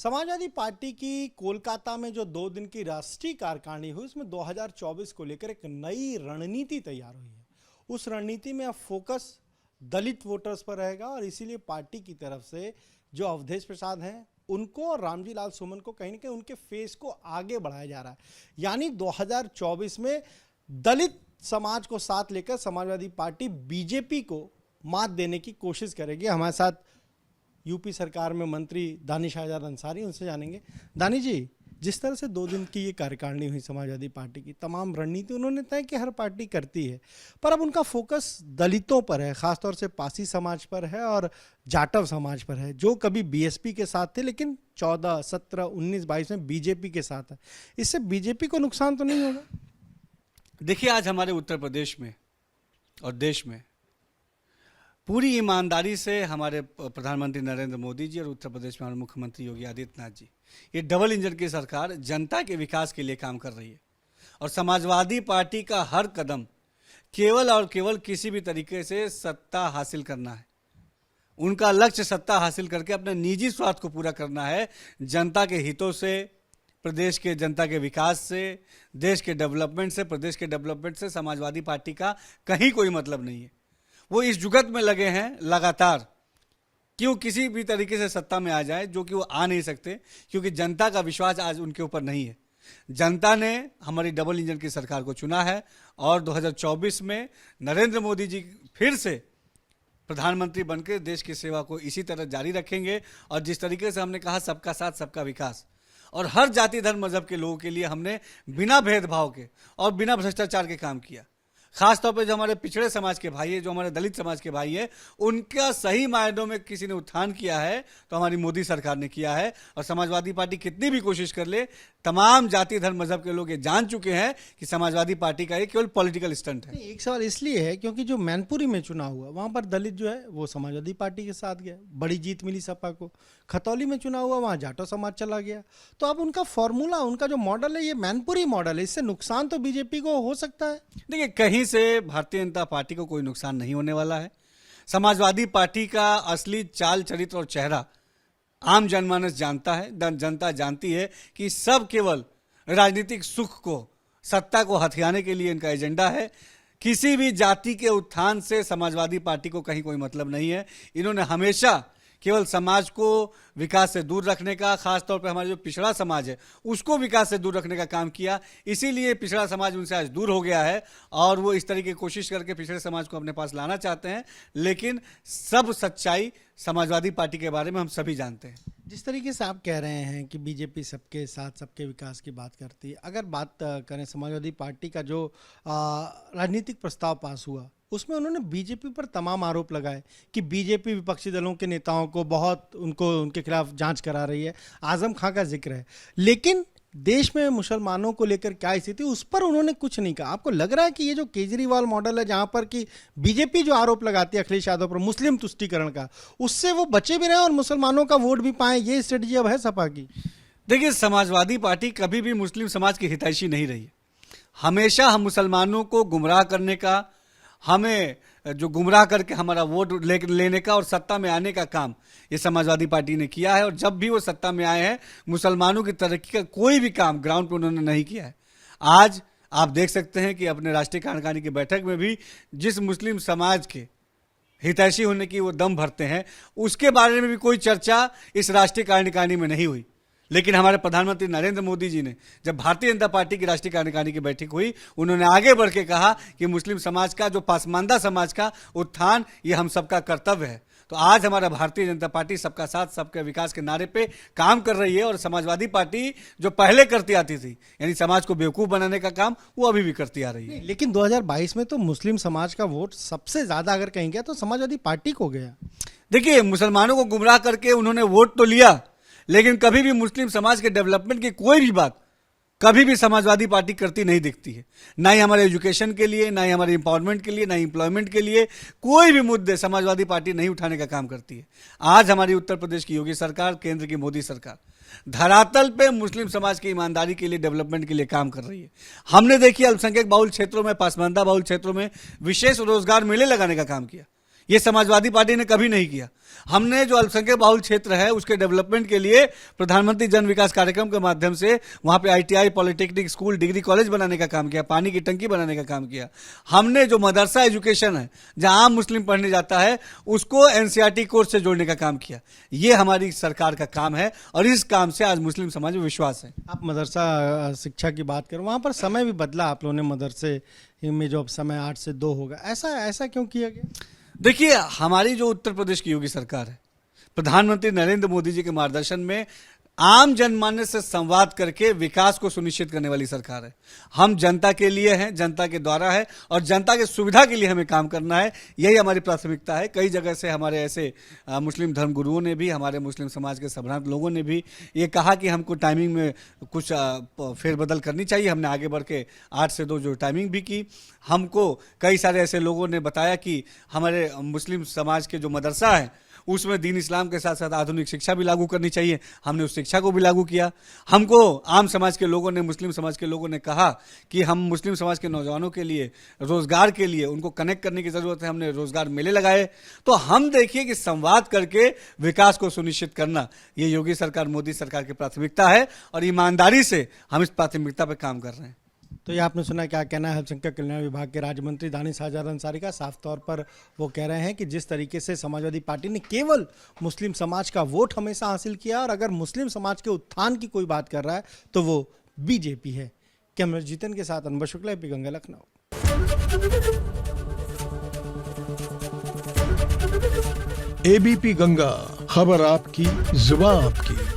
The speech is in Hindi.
समाजवादी पार्टी की कोलकाता में जो 2 दिन की राष्ट्रीय कार्यकारिणी हुई उसमें 2024 को लेकर एक नई रणनीति तैयार हुई है। उस रणनीति में अब फोकस दलित वोटर्स पर रहेगा और इसीलिए पार्टी की तरफ से जो अवधेश प्रसाद हैं उनको और रामजी लाल सुमन को कहीं ना कहीं उनके फेस को आगे बढ़ाया जा रहा है। यानी 2024 में दलित समाज को साथ लेकर समाजवादी पार्टी बीजेपी को मात देने की कोशिश करेगी। हमारे साथ यूपी सरकार में मंत्री दानिश आजाद अंसारी, उनसे जानेंगे। दानी जी, जिस तरह से 2 दिन की ये कार्यकारिणी हुई समाजवादी पार्टी की, तमाम रणनीति उन्होंने तय कि हर पार्टी करती है, पर अब उनका फोकस दलितों पर है, खासतौर से पासी समाज पर है और जाटव समाज पर है, जो कभी बीएसपी के साथ थे लेकिन 14, 17, 19, 22 में बीजेपी के साथ है। इससे बीजेपी को नुकसान तो नहीं होगा? देखिए, आज हमारे उत्तर प्रदेश में और देश में पूरी ईमानदारी से हमारे प्रधानमंत्री नरेंद्र मोदी जी और उत्तर प्रदेश में हमारे मुख्यमंत्री योगी आदित्यनाथ जी, ये डबल इंजन की सरकार जनता के विकास के लिए काम कर रही है। और समाजवादी पार्टी का हर कदम केवल और केवल किसी भी तरीके से सत्ता हासिल करना है। उनका लक्ष्य सत्ता हासिल करके अपने निजी स्वार्थ को पूरा करना है। जनता के हितों से, प्रदेश के जनता के विकास से, देश के डेवलपमेंट से, प्रदेश के डेवलपमेंट से समाजवादी पार्टी का कहीं कोई मतलब नहीं है। वो इस जुगत में लगे हैं लगातार क्यों किसी भी तरीके से सत्ता में आ जाए, जो कि वो आ नहीं सकते, क्योंकि जनता का विश्वास आज उनके ऊपर नहीं है। जनता ने हमारी डबल इंजन की सरकार को चुना है और 2024 में नरेंद्र मोदी जी फिर से प्रधानमंत्री बनकर देश की सेवा को इसी तरह जारी रखेंगे। और जिस तरीके से हमने कहा सबका साथ सबका विकास, और हर जाति धर्म मजहब के लोगों के लिए हमने बिना भेदभाव के और बिना भ्रष्टाचार के काम किया। खासतौर पे जो हमारे पिछड़े समाज के भाई है, जो हमारे दलित समाज के भाई है, उनका सही मायनों में किसी ने उत्थान किया है तो हमारी मोदी सरकार ने किया है। और समाजवादी पार्टी कितनी भी कोशिश कर ले, तमाम जाति धर्म मजहब के लोग ये जान चुके हैं कि समाजवादी पार्टी का ये केवल पॉलिटिकल स्टंट है। एक सवाल इसलिए है क्योंकि जो मैनपुरी में चुनाव हुआ वहां पर दलित जो है वो समाजवादी पार्टी के साथ गया, बड़ी जीत मिली सपा को। खतौली में चुनाव हुआ, वहां जाटो समाज चला गया। तो अब उनका फॉर्मूला, उनका जो मॉडल है, ये मैनपुरी मॉडल है। इससे नुकसान तो बीजेपी को हो सकता है। देखिए, कहीं से भारतीय जनता पार्टी को कोई नुकसान नहीं होने वाला है। समाजवादी पार्टी का असली चाल चरित्र और चेहरा आम जनमानस जानता है। जनता जानती है कि सब केवल राजनीतिक सुख को, सत्ता को हथियाने के लिए इनका एजेंडा है। किसी भी जाति के उत्थान से समाजवादी पार्टी को कहीं कोई मतलब नहीं है। इन्होंने हमेशा केवल समाज को विकास से दूर रखने का, खासतौर पर हमारा जो पिछड़ा समाज है उसको विकास से दूर रखने का काम किया। इसीलिए पिछड़ा समाज उनसे आज दूर हो गया है और वो इस तरीके की कोशिश करके पिछड़े समाज को अपने पास लाना चाहते हैं। लेकिन सब सच्चाई समाजवादी पार्टी के बारे में हम सभी जानते हैं। जिस तरीके से आप कह रहे हैं कि बीजेपी सबके साथ सबके विकास की बात करती है, अगर बात करें समाजवादी पार्टी का जो राजनीतिक प्रस्ताव पास हुआ उसमें उन्होंने बीजेपी पर तमाम आरोप लगाए कि बीजेपी विपक्षी दलों के नेताओं को बहुत उनके खिलाफ जांच करा रही है। आजम खां का जिक्र है, लेकिन देश में मुसलमानों को लेकर क्या स्थिति, उस पर उन्होंने कुछ नहीं कहा। आपको लग रहा है कि ये जो केजरीवाल मॉडल है, जहां पर कि बीजेपी जो आरोप लगाती है अखिलेश यादव पर मुस्लिम तुष्टीकरण का, उससे वो बचे भी रहे और मुसलमानों का वोट भी पाए, ये स्ट्रेटजी अब है सपा की? देखिए, समाजवादी पार्टी कभी भी मुस्लिम समाज की हितैषी नहीं रही है। हमेशा हम मुसलमानों को गुमराह करने का, हमें जो गुमराह करके हमारा वोट लेने का और सत्ता में आने का काम ये समाजवादी पार्टी ने किया है। और जब भी वो सत्ता में आए हैं, मुसलमानों की तरक्की का कोई भी काम ग्राउंड पर उन्होंने नहीं किया है। आज आप देख सकते हैं कि अपने राष्ट्रीय कार्यकारिणी की बैठक में भी जिस मुस्लिम समाज के हितैषी होने की वो दम भरते हैं, उसके बारे में भी कोई चर्चा इस राष्ट्रीय कार्यकारिणी में नहीं हुई। लेकिन हमारे प्रधानमंत्री नरेंद्र मोदी जी ने, जब भारतीय जनता पार्टी की राष्ट्रीय कार्यकारिणी की बैठक हुई, उन्होंने आगे बढ़ के कहा कि मुस्लिम समाज का, जो पासमानदा समाज का उत्थान, ये हम सबका कर्तव्य है। तो आज हमारा भारतीय जनता पार्टी सबका साथ सबके विकास के नारे पे काम कर रही है। और समाजवादी पार्टी जो पहले करती आती थी, यानी समाज को बेवकूफ बनाने का काम, वो अभी भी करती आ रही है। लेकिन 2022 में तो मुस्लिम समाज का वोट सबसे ज्यादा अगर कहीं गया तो समाजवादी पार्टी को गया। देखिए, मुसलमानों को गुमराह करके उन्होंने वोट तो लिया, लेकिन कभी भी मुस्लिम समाज के डेवलपमेंट की कोई भी बात कभी भी समाजवादी पार्टी करती नहीं दिखती है। ना ही हमारे एजुकेशन के लिए, ना ही हमारे एम्पावरमेंट के लिए, ना ही एम्प्लॉयमेंट के लिए कोई भी मुद्दे समाजवादी पार्टी नहीं उठाने का काम करती है। आज हमारी उत्तर प्रदेश की योगी सरकार, केंद्र की मोदी सरकार धरातल पे मुस्लिम समाज की ईमानदारी के लिए, डेवलपमेंट के लिए काम कर रही है। हमने देखिए अल्पसंख्यक बाहुल क्षेत्रों में, पासमानदा बाहुल क्षेत्रों में विशेष रोजगार मेले लगाने का काम किया। ये समाजवादी पार्टी ने कभी नहीं किया। हमने जो अल्पसंख्यक बाहुल क्षेत्र है उसके डेवलपमेंट के लिए प्रधानमंत्री जन विकास कार्यक्रम के माध्यम से वहां पे ITI, polytechnic school, degree college बनाने का काम किया, पानी की टंकी बनाने का काम किया। हमने जो मदरसा एजुकेशन है जहां आम मुस्लिम पढ़ने जाता है उसको NCERT कोर्स से जोड़ने का काम किया। ये हमारी सरकार का काम है और इस काम से आज मुस्लिम समाज में विश्वास है। आप मदरसा शिक्षा की बात करें, वहाँ पर समय भी बदला आप लोगों ने, मदरसे में जो अब समय 8 से 2 होगा, ऐसा क्यों किया गया? देखिए, हमारी जो उत्तर प्रदेश की योगी सरकार है, प्रधानमंत्री नरेंद्र मोदी जी के मार्गदर्शन में आम जनमानस से संवाद करके विकास को सुनिश्चित करने वाली सरकार है। हम जनता के लिए हैं, जनता के द्वारा है और जनता की सुविधा के लिए हमें काम करना है, यही हमारी प्राथमिकता है। कई जगह से हमारे ऐसे मुस्लिम धर्मगुरुओं ने भी, हमारे मुस्लिम समाज के संभ्रांत लोगों ने भी ये कहा कि हमको टाइमिंग में कुछ फेरबदल करनी चाहिए। हमने आगे बढ़ के 8 से 2 जो टाइमिंग भी की। हमको कई सारे ऐसे लोगों ने बताया कि हमारे मुस्लिम समाज के जो मदरसा है उसमें दीन इस्लाम के साथ साथ आधुनिक शिक्षा भी लागू करनी चाहिए। हमने उस शिक्षा को भी लागू किया। हमको आम समाज के लोगों ने, मुस्लिम समाज के लोगों ने कहा कि हम मुस्लिम समाज के नौजवानों के लिए, रोजगार के लिए उनको कनेक्ट करने की जरूरत है। हमने रोजगार मेले लगाए। तो हम देखिए कि संवाद करके विकास को सुनिश्चित करना ये योगी सरकार, मोदी सरकार की प्राथमिकता है और ईमानदारी से हम इस प्राथमिकता पर काम कर रहे हैं। तो ये आपने सुना क्या कहना है अल्पसंख्यक कल्याण विभाग के राज्य मंत्री दानिश आजाद अंसारी का। साफ तौर पर वो कह रहे हैं कि जिस तरीके से समाजवादी पार्टी ने केवल मुस्लिम समाज का वोट हमेशा हासिल किया, और अगर मुस्लिम समाज के उत्थान की कोई बात कर रहा है तो वो बीजेपी है। कैमरा जीतन के साथ अनवर शुक्ला, AP गंगा, लखनऊ। ABP गंगा, खबर आपकी, जुबान आपकी।